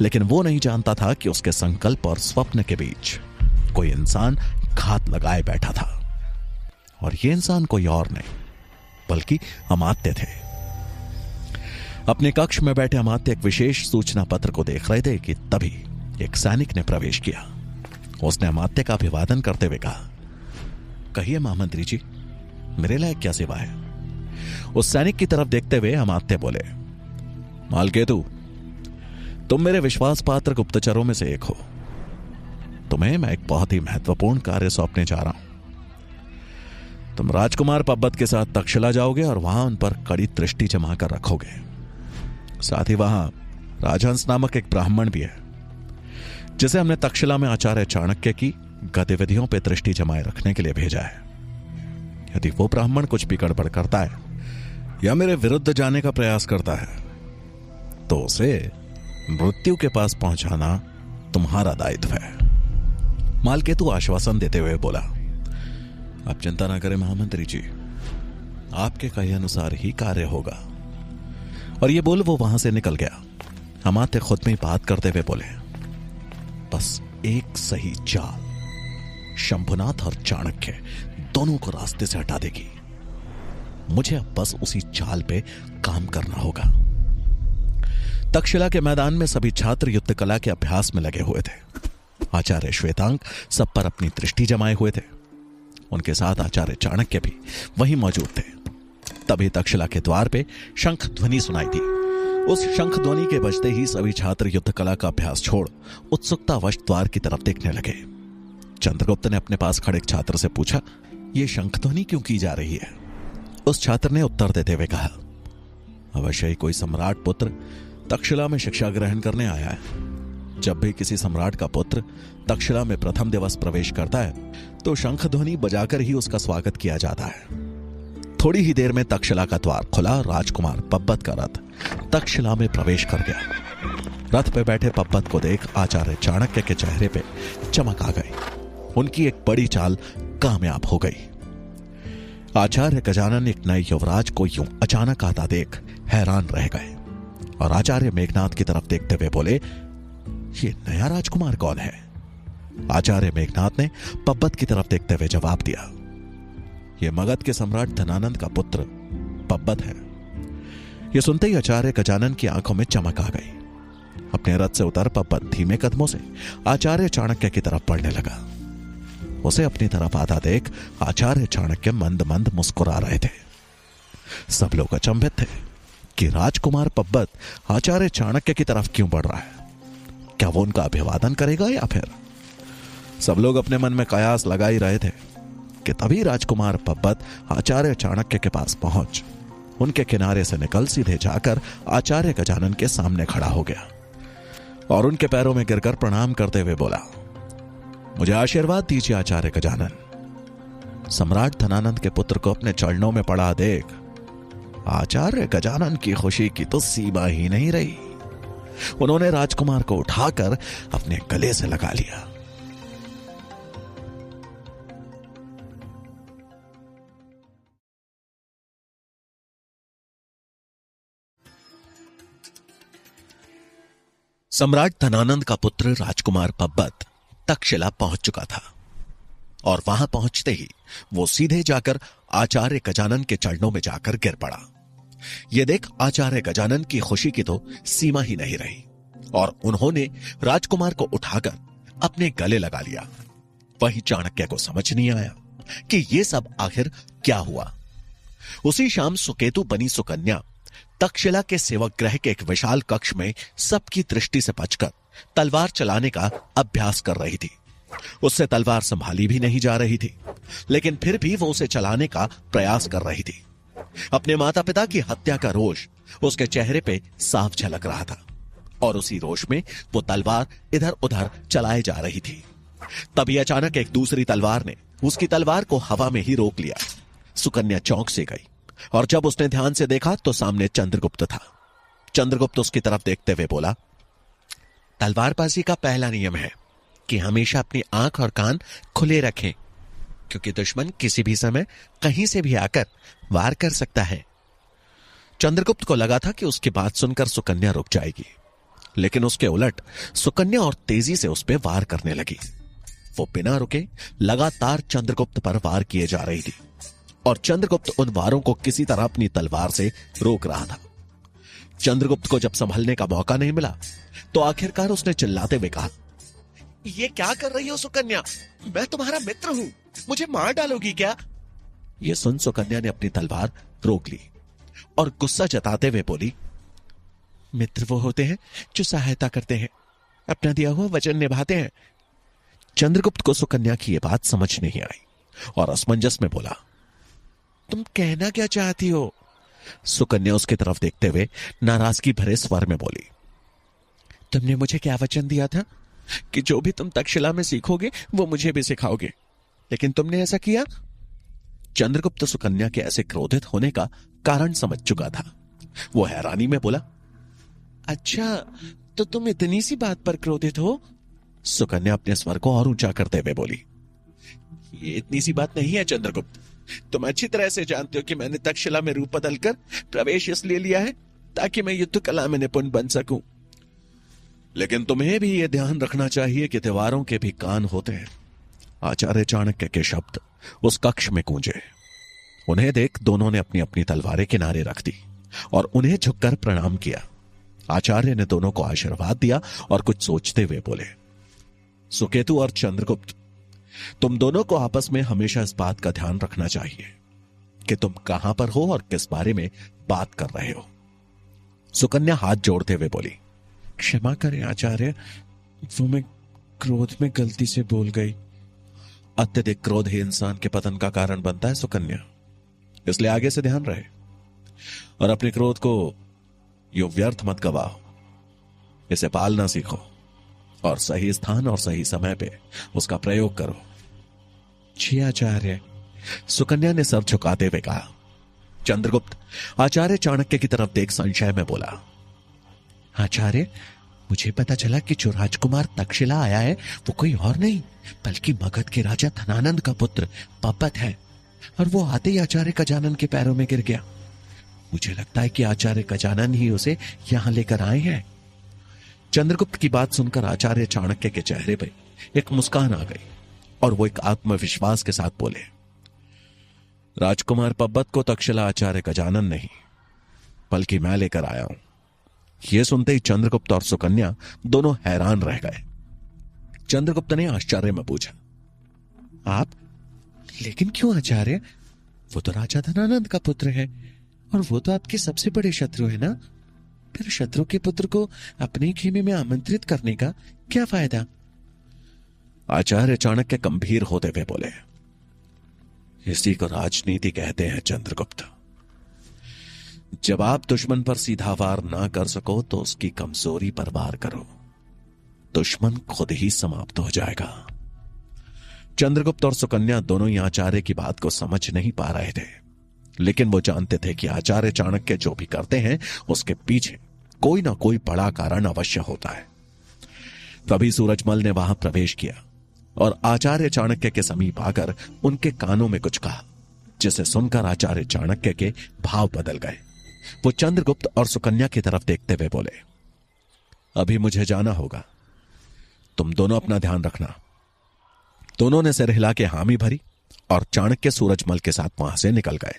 लेकिन वो नहीं जानता था कि उसके संकल्प और स्वप्न के बीच कोई इंसान घात लगाए बैठा था, और ये इंसान कोई और नहीं बल्कि अमात्य थे। अपने कक्ष में बैठे अमात्य एक विशेष सूचना पत्र को देख रहे थे कि तभी एक सैनिक ने प्रवेश किया। उसने अमात्य का अभिवादन करते हुए कहा, कहिए महामंत्री जी, मेरे लायक क्या सेवा है? उस सैनिक की तरफ देखते हुए अमात्य बोले, मालकेतु, तुम मेरे विश्वास पात्र गुप्तचरों में से एक हो। तुम्हें मैं एक बहुत ही महत्वपूर्ण कार्य सौंपने जा रहा हूं। तुम राजकुमार पब्बत के साथ तक्षशिला जाओगे और वहां उन पर कड़ी दृष्टि जमा कर रखोगे। साथ ही वहां राजहंस नामक एक ब्राह्मण भी है, जिसे हमने तक्षशिला में आचार्य चाणक्य की गतिविधियों पर दृष्टि जमाए रखने के लिए भेजा है। यदि वो ब्राह्मण कुछ भी गड़बड़ करता है या मेरे विरुद्ध जाने का प्रयास करता है तो उसे मृत्यु के पास पहुंचाना तुम्हारा दायित्व है। मालकेतु आश्वासन देते हुए बोला, आप चिंता ना करें महामंत्री जी, आपके कहे अनुसार ही कार्य होगा। और ये बोल वो वहां से निकल गया। अमात्य खुद में ही बात करते हुए बोले, बस एक सही चाल शंभुनाथ और चाणक्य दोनों को रास्ते से हटा देगी। मुझे अब बस उसी चाल पे काम करना होगा। तक्षशिला के मैदान में सभी छात्र युद्ध कला के अभ्यास में लगे हुए थे। आचार्य श्वेतांग सब पर अपनी दृष्टि जमाए हुए थे। उनके साथ आचार्य चाणक्य भी वहीं मौजूद थे। तभी तक्षशिला के द्वार पे शंख ध्वनि सुनाई दी। उस शंख ध्वनि के बजते ही सभी छात्र युद्ध कला का अभ्यास छोड़ उत्सुकतावश द्वार की तरफ देखने लगे। चंद्रगुप्त ने अपने पास खड़े छात्र से पूछा, यह शंख ध्वनि क्यों की जा रही है? उस छात्र ने उत्तर देते हुए कहा, अवश्य ही कोई सम्राट पुत्र तक्षशिला में शिक्षा ग्रहण करने आया है। जब भी किसी सम्राट का पुत्र तक्षशिला में प्रथम दिवस प्रवेश करता है तो शंख ध्वनि बजाकर ही उसका स्वागत किया जाता है। थोड़ी ही देर में तक्षशिला का द्वार खुला। राजकुमार पब्बत का रथ तक्षशिला में प्रवेश कर गया। रथ पे बैठे पब्बत को देख आचार्य चाणक्य के चेहरे पे चमक आ गई। उनकी एक बड़ी चाल कामयाब हो गई। आचार्य गजानन एक नए युवराज को यूं अचानक आता देख हैरान रह गए और आचार्य मेघनाथ की तरफ देखते हुए बोले, ये नया राजकुमार कौन है? आचार्य मेघनाथ ने पब्बत की तरफ देखते हुए जवाब दिया, यह मगध के सम्राट धनानंद का पुत्र पब्बत है। यह सुनते ही आचार्य गजानन की आंखों में चमक आ गई। अपने रथ से उतर पब्बत धीमे कदमों से आचार्य चाणक्य की तरफ बढ़ने लगा। उसे अपनी तरफ आता देख आचार्य चाणक्य मंद मंद मुस्कुरा रहे थे। सब लोग अचंभित थे कि राजकुमार पब्बत आचार्य चाणक्य की तरफ क्यों बढ़ रहा है। क्या वो उनका अभिवादन करेगा या फिर? सब लोग अपने मन में कयास लगा ही रहे थे कि तभी राजकुमार पब्बत आचार्य चाणक्य के पास पहुंच उनके किनारे से निकल सीधे जाकर आचार्य गजानन के सामने खड़ा हो गया और उनके पैरों में गिरकर प्रणाम करते हुए बोला, मुझे आशीर्वाद दीजिए आचार्य गजानन। सम्राट धनानंद के पुत्र को अपने चरणों में पड़ा देख आचार्य गजानन की खुशी की तो सीमा ही नहीं रही। उन्होंने राजकुमार को उठाकर अपने गले से लगा लिया। सम्राट धनानंद का पुत्र राजकुमार पब्बत तक्षशिला पहुंच चुका था और वहां पहुंचते ही वो सीधे जाकर आचार्य गजानन के चरणों में जाकर गिर पड़ा। यह देख आचार्य गजानन की खुशी की तो सीमा ही नहीं रही और उन्होंने राजकुमार को उठाकर अपने गले लगा लिया। वही चाणक्य को समझ नहीं आया कि यह सब आखिर क्या हुआ। उसी शाम सुकेतु बनी सुकन्या तक्षशिला के सेवक गृह के एक विशाल कक्ष में सबकी दृष्टि से बचकर तलवार चलाने का अभ्यास कर रही थी। उससे तलवार संभाली भी नहीं जा रही थी, लेकिन फिर भी वो उसे चलाने का प्रयास कर रही थी। अपने माता पिता की हत्या का रोष उसके चेहरे पे साफ झलक रहा था और उसी रोष में वो तलवार इधर उधर चलाए जा रही थी। तभी अचानक एक दूसरी तलवार ने उसकी तलवार को हवा में ही रोक लिया। सुकन्या चौंक से गई और जब उसने ध्यान से देखा तो सामने चंद्रगुप्त था। चंद्रगुप्त उसकी तरफ देखते हुए बोला, तलवारबाजी का पहला नियम है कि हमेशा अपनी आंख और कान खुले रखें, क्योंकि दुश्मन किसी भी समय कहीं से भी आकर वार कर सकता है। चंद्रगुप्त को लगा था कि उसकी बात सुनकर सुकन्या रुक जाएगी, लेकिन उसके उलट सुकन्या और तेजी से उस पर वार करने लगी। वो बिना रुके लगातार चंद्रगुप्त पर वार किए जा रही थी और चंद्रगुप्त उन वारों को किसी तरह अपनी तलवार से रोक रहा था। चंद्रगुप्त को जब संभलने का मौका नहीं मिला तो आखिरकार उसने चिल्लाते हुए कहा, ये क्या कर रही हो सुकन्या? मैं तुम्हारा मित्र हूं, मुझे मार डालोगी क्या? यह सुन सुकन्या ने अपनी तलवार रोक ली और गुस्सा जताते हुए बोली, मित्र वो होते हैं जो सहायता करते हैं, अपना दिया हुआ वचन निभाते हैं। चंद्रगुप्त को सुकन्या की यह बात समझ नहीं आई और असमंजस में बोला, तुम कहना क्या चाहती हो? सुकन्या उसकी तरफ देखते हुए नाराजगी भरे स्वर में बोली, तुमने मुझे क्या वचन दिया था कि जो भी तुम तक्षशिला में सीखोगे वो मुझे भी सिखाओगे, लेकिन तुमने ऐसा किया? चंद्रगुप्त सुकन्या के ऐसे क्रोधित होने का कारण समझ चुका था। वो हैरानी में बोला, अच्छा, तो तुम इतनी सी बात पर क्रोधित हो? सुकन्या अपने स्वर को और ऊंचा करते हुए बोली, ये इतनी सी बात नहीं है चंद्रगुप्त। तुम अच्छी तरह से जानते हो कि मैंने तक्षशिला में रूप बदलकर प्रवेश इसलिए लिया है ताकि मैं युद्ध कला में निपुण बन सकूं। लेकिन तुम्हें भी यह ध्यान रखना चाहिए कि त्योहारों के भी कान होते हैं। आचार्य चाणक्य के शब्द उस कक्ष में गूंजे। उन्हें देख दोनों ने अपनी अपनी तलवारें किनारे रख दी और उन्हें झुककर प्रणाम किया। आचार्य ने दोनों को आशीर्वाद दिया और कुछ सोचते हुए बोले, सुकेतु और चंद्रगुप्त, तुम दोनों को आपस में हमेशा इस बात का ध्यान रखना चाहिए कि तुम कहां पर हो और किस बारे में बात कर रहे हो। सुकन्या हाथ जोड़ते हुए बोली, क्षमा करें आचार्य, वो मैं क्रोध में गलती से बोल गई। अत्यधिक क्रोध ही इंसान के पतन का कारण बनता है सुकन्या, इसलिए आगे से ध्यान रहे और अपने क्रोध को यो व्यर्थ मत गवाओ। इसे पालना सीखो और सही स्थान और सही समय पे उसका प्रयोग करो। जी आचार्य, सुकन्या ने सर झुकाते हुए कहा। चंद्रगुप्त आचार्य चाणक्य की तरफ देख संशय में बोला, आचार्य, मुझे पता चला कि जो राजकुमार तक्षशिला आया है वो कोई और नहीं बल्कि मगध के राजा धनानंद का पुत्र पब्बत है, और वो आते ही आचार्य गजानन के पैरों में गिर गया। मुझे लगता है कि आचार्य गजानन ही उसे यहां लेकर आए हैं। चंद्रगुप्त की बात सुनकर आचार्य चाणक्य के चेहरे पर एक मुस्कान आ गई और वो एक आत्मविश्वास के साथ बोले, राजकुमार पब्बत को तक्षशिला आचार्य गजानन नहीं बल्कि मैं लेकर आया हूं। यह सुनते ही चंद्रगुप्त और सुकन्या दोनों हैरान रह गए। चंद्रगुप्त ने आश्चर्य में पूछा, आप? लेकिन क्यों आचार्य? वो तो राजा धनानंद का पुत्र है और वो तो आपके सबसे बड़े शत्रु है ना। फिर शत्रु के पुत्र को अपने खेमे में आमंत्रित करने का क्या फायदा? आचार्य चाणक्य गंभीर होते हुए बोले, इसी को राजनीति कहते हैं चंद्रगुप्त। जब आप दुश्मन पर सीधा वार ना कर सको तो उसकी कमजोरी पर वार करो, दुश्मन खुद ही समाप्त हो जाएगा। चंद्रगुप्त और सुकन्या दोनों ही आचार्य की बात को समझ नहीं पा रहे थे, लेकिन वो जानते थे कि आचार्य चाणक्य जो भी करते हैं उसके पीछे कोई ना कोई बड़ा कारण अवश्य होता है। तभी सूरजमल ने वहां प्रवेश किया और आचार्य चाणक्य के समीप आकर उनके कानों में कुछ कहा, जिसे सुनकर आचार्य चाणक्य के भाव बदल गए। वो चंद्रगुप्त और सुकन्या की तरफ देखते हुए बोले, अभी मुझे जाना होगा, तुम दोनों अपना ध्यान रखना। दोनों ने सिर हिला के हामी भरी और चाणक्य सूरजमल के साथ वहां से निकल गए।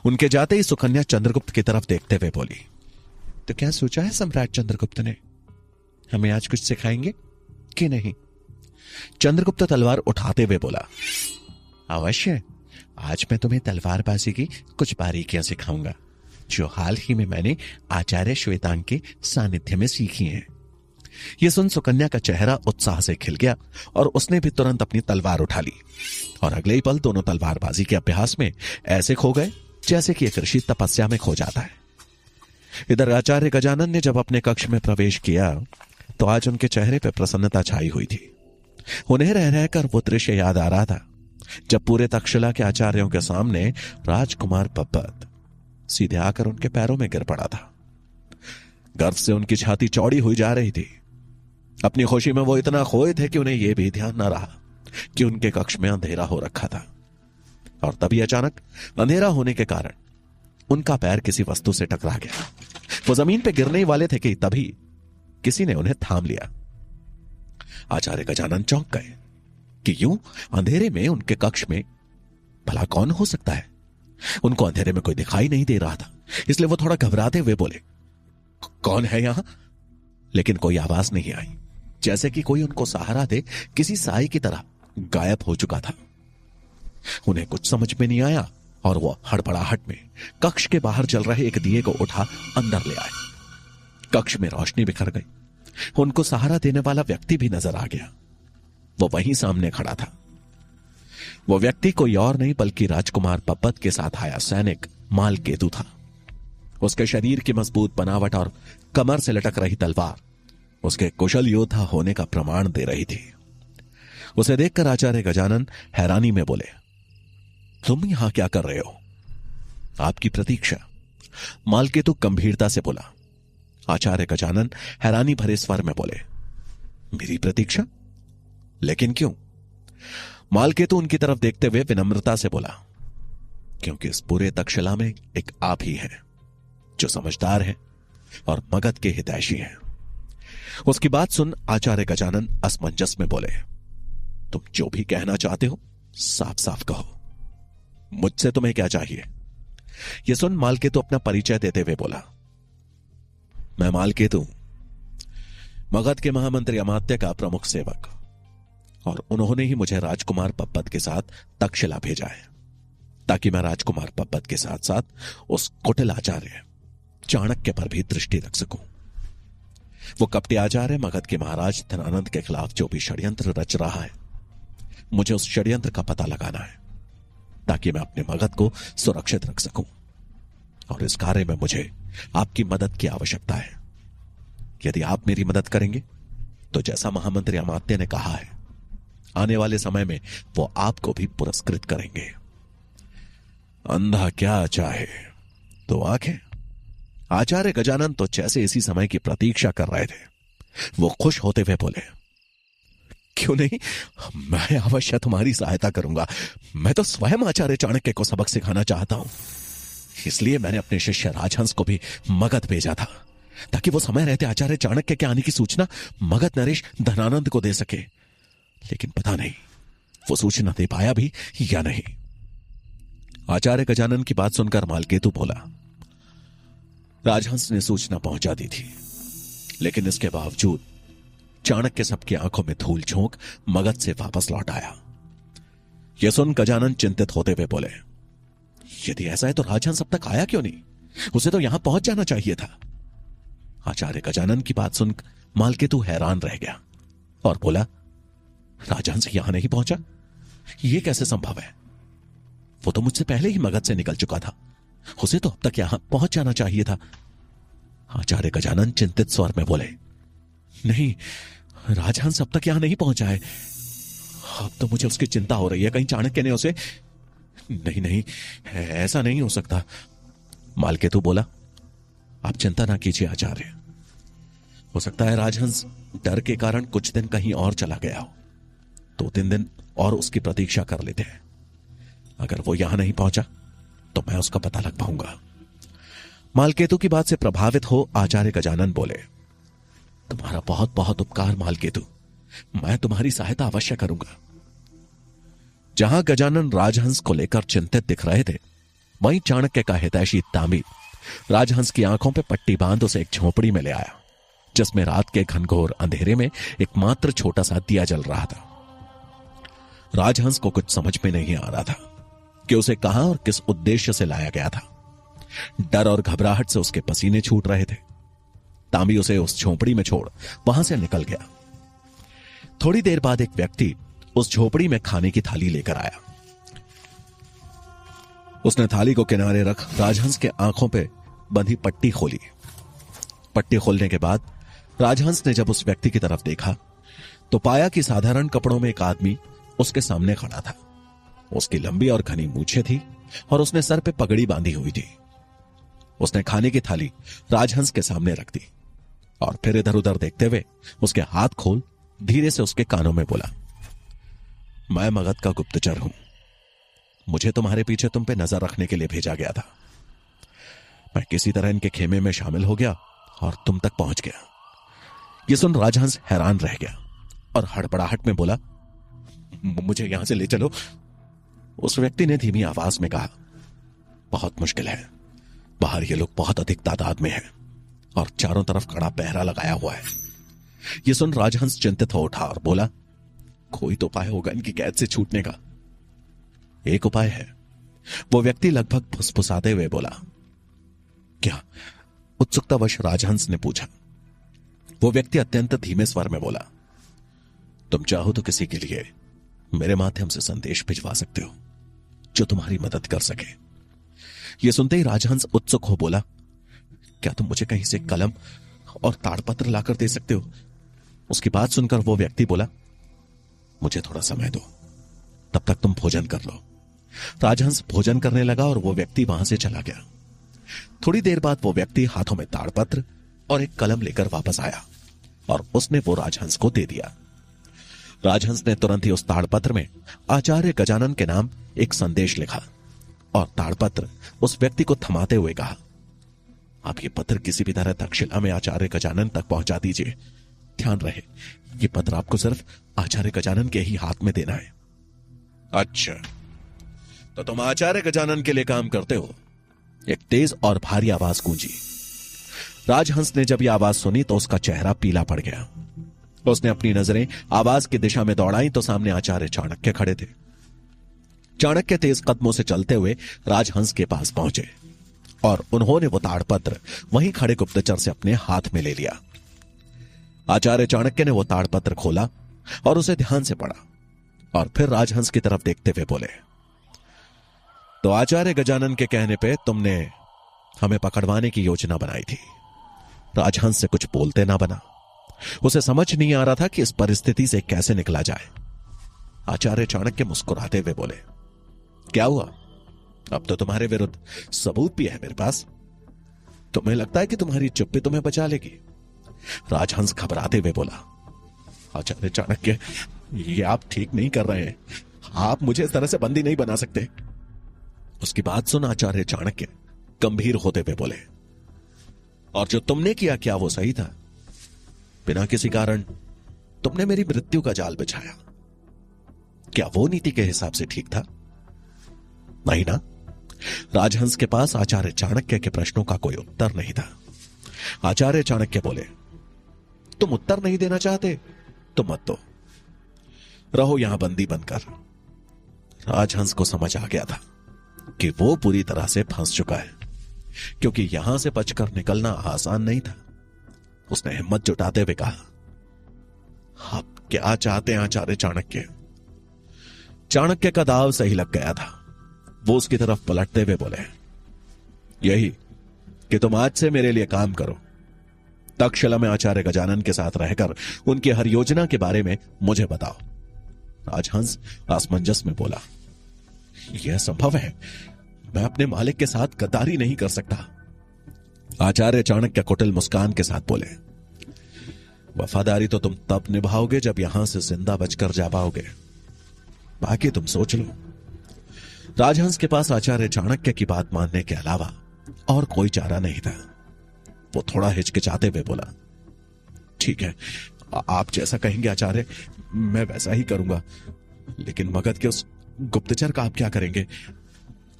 उनके जाते ही सुकन्या चंद्रगुप्त की तरफ देखते हुए बोली, तो क्या सोचा है सम्राट चंद्रगुप्त ने? हमें आज कुछ सिखाएंगे कि नहीं? चंद्रगुप्त तलवार उठाते हुए बोला, अवश्य, आज मैं तुम्हें तलवारबाजी की कुछ बारीकियां सिखाऊंगा जो हाल ही में मैंने आचार्य श्वेतांग के सानिध्य में सीखी हैं। यह सुन सुकन्या का चेहरा उत्साह से खिल गया और उसने भी तुरंत अपनी तलवार उठा ली और अगले ही पल दोनों तलवारबाजी के अभ्यास में ऐसे खो गए जैसे कि एक ऋषि तपस्या में खो जाता है। इधर आचार्य गजानन ने जब अपने कक्ष में प्रवेश किया तो आज उनके चेहरे पर प्रसन्नता छाई हुई थी। उन्हें रह रहकर वो दृश्य याद आ रहा था जब पूरे तक्षशिला के आचार्यों के सामने राजकुमार पब्बत सीधे आकर उनके पैरों में गिर पड़ा था। गर्व से उनकी छाती चौड़ी हुई जा रही थी। अपनी खुशी में वो इतना खोए थे कि उन्हें यह भी ध्यान न रहा कि उनके कक्ष में अंधेरा हो रखा था। और तभी अचानक अंधेरा होने के कारण उनका पैर किसी वस्तु से टकरा गया। वो जमीन पे गिरने ही वाले थे कि तभी किसी ने उन्हें थाम लिया। आचार्य गजानन चौंक गए कि यूं अंधेरे में उनके कक्ष में भला कौन हो सकता है। उनको अंधेरे में कोई दिखाई नहीं दे रहा था, इसलिए वो थोड़ा घबराते हुए बोले, कौन है यहां? लेकिन कोई आवाज नहीं आई, जैसे कि कोई उनको सहारा दे किसी साई की तरह गायब हो चुका था। उन्हें कुछ समझ में नहीं आया और वो हड़बड़ाहट में कक्ष के बाहर जल रहे एक दिए को उठा अंदर ले आए। कक्ष में रोशनी बिखर गई। उनको सहारा देने वाला व्यक्ति भी नजर आ गया। वो वहीं सामने खड़ा था। वो व्यक्ति कोई और नहीं बल्कि राजकुमार पब्बत के साथ आया सैनिक मालकेतु था। उसके शरीर की मजबूत बनावट और कमर से लटक रही तलवार उसके कुशल योद्धा होने का प्रमाण दे रही थी। उसे देखकर आचार्य गजानन हैरानी में बोले, तुम यहां क्या कर रहे हो? आपकी प्रतीक्षा। मालकेतु गंभीरता से बोला। आचार्य गजानन हैरानी भरे स्वर में बोले, मेरी प्रतीक्षा? लेकिन क्यों? मालकेतु उनकी तरफ देखते हुए विनम्रता से बोला, क्योंकि इस पूरे तक्षशिला में एक आप ही हैं जो समझदार हैं और मगध के हितैषी हैं। उसकी बात सुन आचार्य गजानन असमंजस में बोले, तुम जो भी कहना चाहते हो साफ साफ कहो। मुझसे तुम्हें क्या चाहिए? यह सुन मालकेतु अपना परिचय देते हुए बोला, मैं मालकेतु, मगध के महामंत्री अमात्य का प्रमुख सेवक, और उन्होंने ही मुझे राजकुमार पब्बत के साथ तक्षशिला भेजा है ताकि मैं राजकुमार पब्बत के साथ साथ उस कुटिल आचार्य चाणक्य पर भी दृष्टि रख सकूं। वो कपटी आचार्य मगध के महाराज धनानंद के खिलाफ जो भी षड्यंत्र रच रहा है, मुझे उस षड्यंत्र का पता लगाना है ताकि मैं अपने मगध को सुरक्षित रख सकूं। और इस कार्य में मुझे आपकी मदद की आवश्यकता है। यदि आप मेरी मदद करेंगे तो जैसा महामंत्री अमात्य ने कहा है, आने वाले समय में वो आपको भी पुरस्कृत करेंगे। अंधा क्या चाहे तो आंखें। आचार्य गजानन तो जैसे इसी समय की प्रतीक्षा कर रहे थे। वो खुश होते हुए बोले, क्यों नहीं, मैं अवश्य तुम्हारी सहायता करूंगा। मैं तो स्वयं आचार्य चाणक्य को सबक सिखाना चाहता हूं। इसलिए मैंने अपने शिष्य राजहंस को भी मगध भेजा था ताकि वो समय रहते आचार्य चाणक्य के आने की सूचना मगध नरेश धनानंद को दे सके। लेकिन पता नहीं वो सूचना दे पाया भी या नहीं। आचार्य गजानन की बात सुनकर मालकेतु बोला, राजहंस ने सूचना पहुंचा दी थी, लेकिन इसके बावजूद चाणक्य सबकी आंखों में धूल झोंक मगध से वापस लौट आया। यह सुन गजानन चिंतित होते हुए बोले, यदि ऐसा है तो राजहंस अब तक आया क्यों नहीं? उसे तो यहां पहुंच जाना चाहिए था। आचार्य गजानन की बात सुन मालकेतु हैरान रह गया और बोला, राजहंस यहां नहीं पहुंचा? यह कैसे संभव है? वो तो मुझसे पहले ही मगध से निकल चुका था। उसे तो अब तक यहां पहुंच जाना चाहिए था। आचार्य गजानन चिंतित स्वर में बोले, नहीं, राजहंस अब तक यहां नहीं पहुंचा है। अब तो मुझे उसकी चिंता हो रही है, कहीं चाणक्य ने उसे। नहीं, ऐसा नहीं हो सकता। मालकेतु बोला, आप चिंता ना कीजिए आचार्य। हो सकता है राजहंस डर के कारण कुछ दिन कहीं और चला गया हो। 2-3 दिन और उसकी प्रतीक्षा कर लेते हैं। अगर वो यहां नहीं पहुंचा तो मैं उसका पता लग पाऊंगा। मालकेतु की बात से प्रभावित हो आचार्य गजानन बोले, तुम्हारा बहुत बहुत उपकार मालकेतु, मैं तुम्हारी सहायता अवश्य करूंगा। जहां गजानन राजहंस को लेकर चिंतित दिख रहे थे, वहीं चाणक्य का हितैषी तामिल राजहंस की आंखों पर पट्टी बांध उसे एक झोपड़ी में ले आया, जिसमें रात के घनघोर अंधेरे में एकमात्र छोटा सा दिया जल रहा था। राजहंस को कुछ समझ में नहीं आ रहा था कि उसे कहां और किस उद्देश्य से लाया गया था। डर और घबराहट से उसके पसीने छूट रहे थे। तांबी उसे उस झोपड़ी में छोड़ वहां से निकल गया। थोड़ी देर बाद एक व्यक्ति उस झोपड़ी में खाने की थाली लेकर आया। उसने थाली को किनारे रख राजहंस के आंखों पे बंधी पट्टी खोली। पट्टी खोलने के बाद राजहंस ने जब उस व्यक्ति की तरफ देखा तो पाया कि साधारण कपड़ों में एक आदमी उसके सामने खड़ा था। उसकी लंबी और घनी मूछें थी और उसने सर पे पगड़ी बांधी हुई थी। उसने खाने की थाली राजहंस के सामने रख दी और फिर इधर उधर देखते हुए उसके हाथ खोल धीरे से उसके कानों में बोला, मैं मगध का गुप्तचर हूं। मुझे तुम्हारे पीछे तुम पे नजर रखने के लिए भेजा गया था। मैं किसी तरह इनके खेमे में शामिल हो गया और तुम तक पहुंच गया। यह सुन राजहंस हैरान रह गया और हड़बड़ाहट में बोला, मुझे यहां से ले चलो। उस व्यक्ति ने धीमी आवाज में कहा, बहुत मुश्किल है। बाहर ये लोग बहुत अधिक तादाद में हैं और चारों तरफ कड़ा पहरा लगाया हुआ है। यह सुन राजहंस चिंतित हो उठा और बोला, कोई तो उपाय होगा इनकी कैद से छूटने का। एक उपाय है, वो व्यक्ति लगभग फुसफुसाते हुए बोला। क्या? उत्सुकतावश राजहंस ने पूछा। वो व्यक्ति अत्यंत धीमे स्वर में बोला, तुम चाहो तो किसी के लिए मेरे माध्यम से संदेश भिजवा सकते हो जो तुम्हारी मदद कर सके। यह सुनते ही राजहंस उत्सुक हो बोला, क्या तुम मुझे कहीं से कलम और ताड़पत्र लाकर दे सकते हो? उसकी बात सुनकर वो व्यक्ति बोला, मुझे थोड़ा समय दो, तब तक तुम भोजन कर लो। राजहंस भोजन करने लगा और वो व्यक्ति वहां से चला गया। थोड़ी देर बाद वो व्यक्ति हाथों में ताड़पत्र और एक कलम लेकर वापस आया और उसने वो राजहंस को दे दिया। राजहंस ने तुरंत ही उस ताड़पत्र में आचार्य गजानन के नाम एक संदेश लिखा और ताड़पत्र उस व्यक्ति को थमाते हुए कहा, आप ये पत्र किसी भी तरह तक्षशिला में आचार्य गजानन तक पहुंचा दीजिए। ध्यान रहे, ये पत्र आपको सिर्फ आचार्य गजानन के ही हाथ में देना है। अच्छा, तो तुम आचार्य गजानन के लिए काम करते हो? एक तेज और भारी आवाज गूंजी। राजहंस ने जब यह आवाज सुनी तो उसका चेहरा पीला पड़ गया। उसने अपनी नजरें आवाज की दिशा में दौड़ाई तो सामने आचार्य चाणक्य खड़े थे। चाणक्य तेज कदमों से चलते हुए राजहंस के पास पहुंचे और उन्होंने वो ताड़पत्र वहीं खड़े गुप्तचर से अपने हाथ में ले लिया। आचार्य चाणक्य ने वो ताड़पत्र खोला और उसे ध्यान से पढ़ा और फिर राजहंस की तरफ देखते हुए बोले, तो आचार्य गजानन के कहने पे तुमने हमें पकड़वाने की योजना बनाई थी। राजहंस से कुछ बोलते ना बना। उसे समझ नहीं आ रहा था कि इस परिस्थिति से कैसे निकला जाए। आचार्य चाणक्य मुस्कुराते हुए बोले, क्या हुआ? अब तो तुम्हारे विरुद्ध सबूत भी है मेरे पास। तुम्हें लगता है कि तुम्हारी चुप्पी तुम्हें बचा लेगी? राजहंस घबराते हुए बोला, आचार्य चाणक्य, ये आप ठीक नहीं कर रहे हैं। आप मुझे इस तरह से बंदी नहीं बना सकते। उसकी बात सुन आचार्य चाणक्य गंभीर होते हुए बोले, और जो तुमने किया क्या वो सही था? बिना किसी कारण तुमने मेरी मृत्यु का जाल बिछाया। क्या वो नीति के हिसाब से ठीक था? नहीं ना? राजहंस के पास आचार्य चाणक्य के प्रश्नों का कोई उत्तर नहीं था। आचार्य चाणक्य बोले, तुम उत्तर नहीं देना चाहते तो मत दो, रहो यहां बंदी बनकर। राजहंस को समझ आ गया था कि वो पूरी तरह से फंस चुका है, क्योंकि यहां से बचकर निकलना आसान नहीं था। उसने हिम्मत जुटाते हुए कहा, आप क्या चाहते हैं आचार्य चाणक्य? चाणक्य का दाव सही लग गया था। वो उसकी तरफ पलटते हुए बोले, यही कि तुम आज से मेरे लिए काम करो। तक्षशिला में आचार्य गजानन के साथ रहकर उनकी हर योजना के बारे में मुझे बताओ। राजहंस असमंजस में बोला, यह संभव है? मैं अपने मालिक के साथ गद्दारी नहीं कर सकता। आचार्य चाणक्य कुटिल मुस्कान के साथ बोले, वफादारी तो तुम तब निभाओगे जब यहां से जिंदा बचकर जा पाओगे, बाकी तुम सोच लो। राजहंस के पास आचार्य चाणक्य की बात मानने के अलावा और कोई चारा नहीं था। वो थोड़ा हिचकिचाते हुए बोला, ठीक है, आप जैसा कहेंगे आचार्य, मैं वैसा ही करूंगा। लेकिन मगध के उस गुप्तचर का आप क्या करेंगे?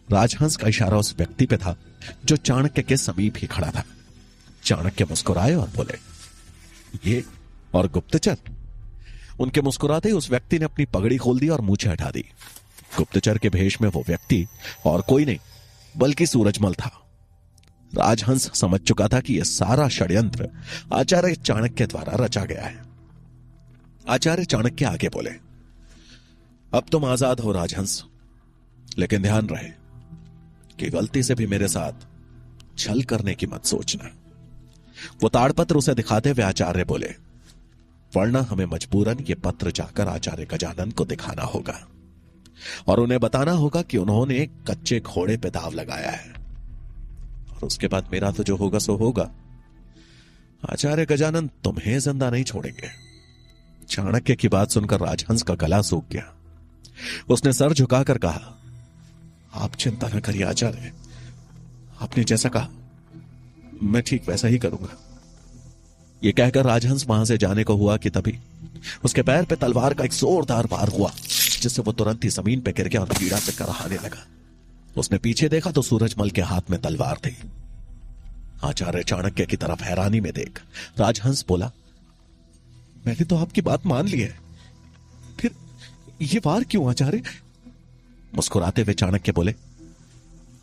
राजहंस का इशारा उस व्यक्ति पे था जो चाणक्य के समीप ही खड़ा था। चाणक्य मुस्कुराए और बोले, ये और गुप्तचर? उनके मुस्कुराते ही उस व्यक्ति ने अपनी पगड़ी खोल दी और मूछें हटा दी। गुप्तचर के भेष में वो व्यक्ति और कोई नहीं बल्कि सूरजमल था। राजहंस समझ चुका था कि यह सारा षड्यंत्र आचार्य चाणक्य द्वारा रचा गया है। आचार्य चाणक्य आगे बोले, अब तुम आजाद हो राजहंस, लेकिन ध्यान रहे कि गलती से भी मेरे साथ छल करने की मत सोचना। वो ताड़पत्र उसे दिखाते हुए आचार्य बोले, वरना हमें मजबूरन ये पत्र जाकर आचार्य गजानन को दिखाना होगा और उन्हें बताना होगा कि उन्होंने एक कच्चे घोड़े पे दाव लगाया है, और उसके बाद मेरा तो जो होगा सो होगा। आचार्य गजानन तुम्हें जिंदा नहीं छोड़ेंगे। चाणक्य की बात सुनकर राजहंस का गला सूख गया। उसने सर झुकाकर कहा, आप चिंता न करिए आचार्य, आपने जैसा कहा मैं ठीक वैसा ही करूंगा। यह कहकर राजहंस वहां से जाने को हुआ कि तभी उसके पैर पे तलवार का एक जोरदार वार हुआ, जिससे वो तुरंत ही जमीन पे गिर गया और पीड़ा से कराहने लगा। उसने पीछे देखा तो सूरजमल के हाथ में तलवार थी। आचार्य चाणक्य की तरफ हैरानी में देख राजहंस बोला, मैंने तो आपकी बात मान ली है, फिर ये वार क्यों आचार्य? मुस्कुराते हुए चाणक्य बोले,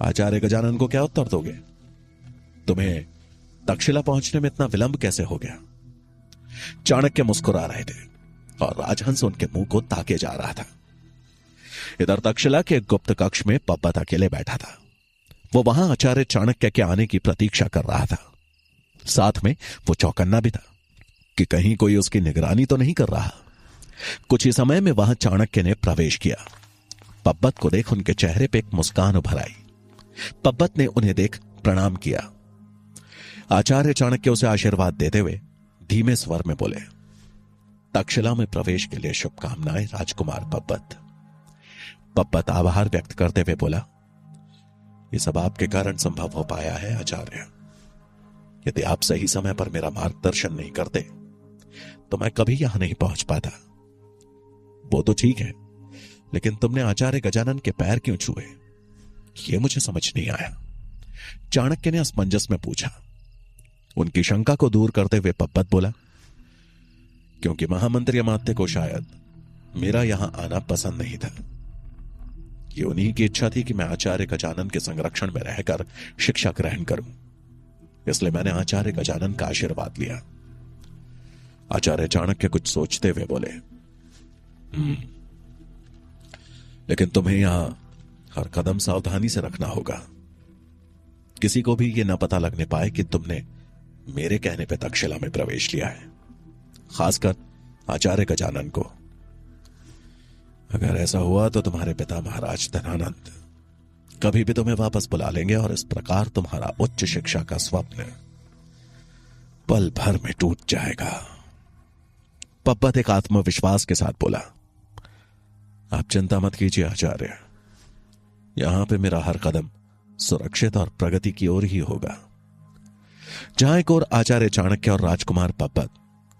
आचार्य गजानन को क्या उत्तर दोगे? तुम्हें तक्षशिला पहुंचने में इतना विलंब कैसे हो गया? चाणक्य मुस्कुरा रहे थे और राजहंस उनके मुंह को ताके जा रहा था। इधर तक्षशिला के गुप्त कक्ष में पब्बत अकेले बैठा था। वो वहां आचार्य चाणक्य के आने की प्रतीक्षा कर रहा था। साथ में वो चौकन्ना भी था कि कहीं कोई उसकी निगरानी तो नहीं कर रहा। कुछ ही समय में वहां चाणक्य ने प्रवेश किया। पब्बत को देख उनके चेहरे पे एक मुस्कान उभर आई। पब्बत ने उन्हें देख प्रणाम किया। आचार्य चाणक्य उसे आशीर्वाद देते हुए धीमे स्वर में बोले, तक्षशिला में प्रवेश के लिए शुभकामनाएं राजकुमार पब्बत। पब्बत आभार व्यक्त करते हुए बोला, यह सब आपके कारण संभव हो पाया है आचार्य। यदि आप सही समय पर मेरा मार्गदर्शन नहीं करते तो मैं कभी यहां नहीं पहुंच पाता। वो तो ठीक है, लेकिन तुमने आचार्य गजानन के पैर क्यों छुए, यह मुझे समझ नहीं आया। चाणक्य ने असमंजस में पूछा। उनकी शंका को दूर करते हुए पब्बत बोला, क्योंकि महामंत्री अमात्य को शायद मेरा यहां आना पसंद नहीं था। ये उन्हीं की इच्छा थी कि मैं आचार्य गजानन के संरक्षण में रहकर शिक्षा ग्रहण करूं, इसलिए मैंने आचार्य गजानन का आशीर्वाद लिया। आचार्य चाणक्य कुछ सोचते हुए बोले, लेकिन तुम्हें यहां हर कदम सावधानी से रखना होगा। किसी को भी यह न पता लगने पाए कि तुमने मेरे कहने पे तक्षशिला में प्रवेश लिया है, खासकर आचार्य गजानन को। अगर ऐसा हुआ तो तुम्हारे पिता महाराज धनानंद कभी भी तुम्हें वापस बुला लेंगे और इस प्रकार तुम्हारा उच्च शिक्षा का स्वप्न पल भर में टूट जाएगा। पब्बत एक आत्मविश्वास के साथ बोला, आप चिंता मत कीजिए आचार्य, यहां पे मेरा हर कदम सुरक्षित और प्रगति की ओर ही होगा। जहां एक ओर आचार्य चाणक्य और राजकुमार पब्बत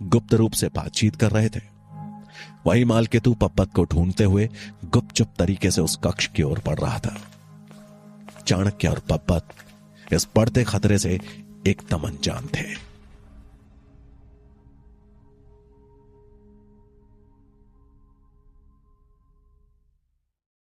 गुप्त रूप से बातचीत कर रहे थे, वही मालकेतु पब्बत को ढूंढते हुए गुपचुप तरीके से उस कक्ष की ओर बढ़ रहा था। चाणक्य और पब्बत इस बढ़ते खतरे से एकदम अनजान थे।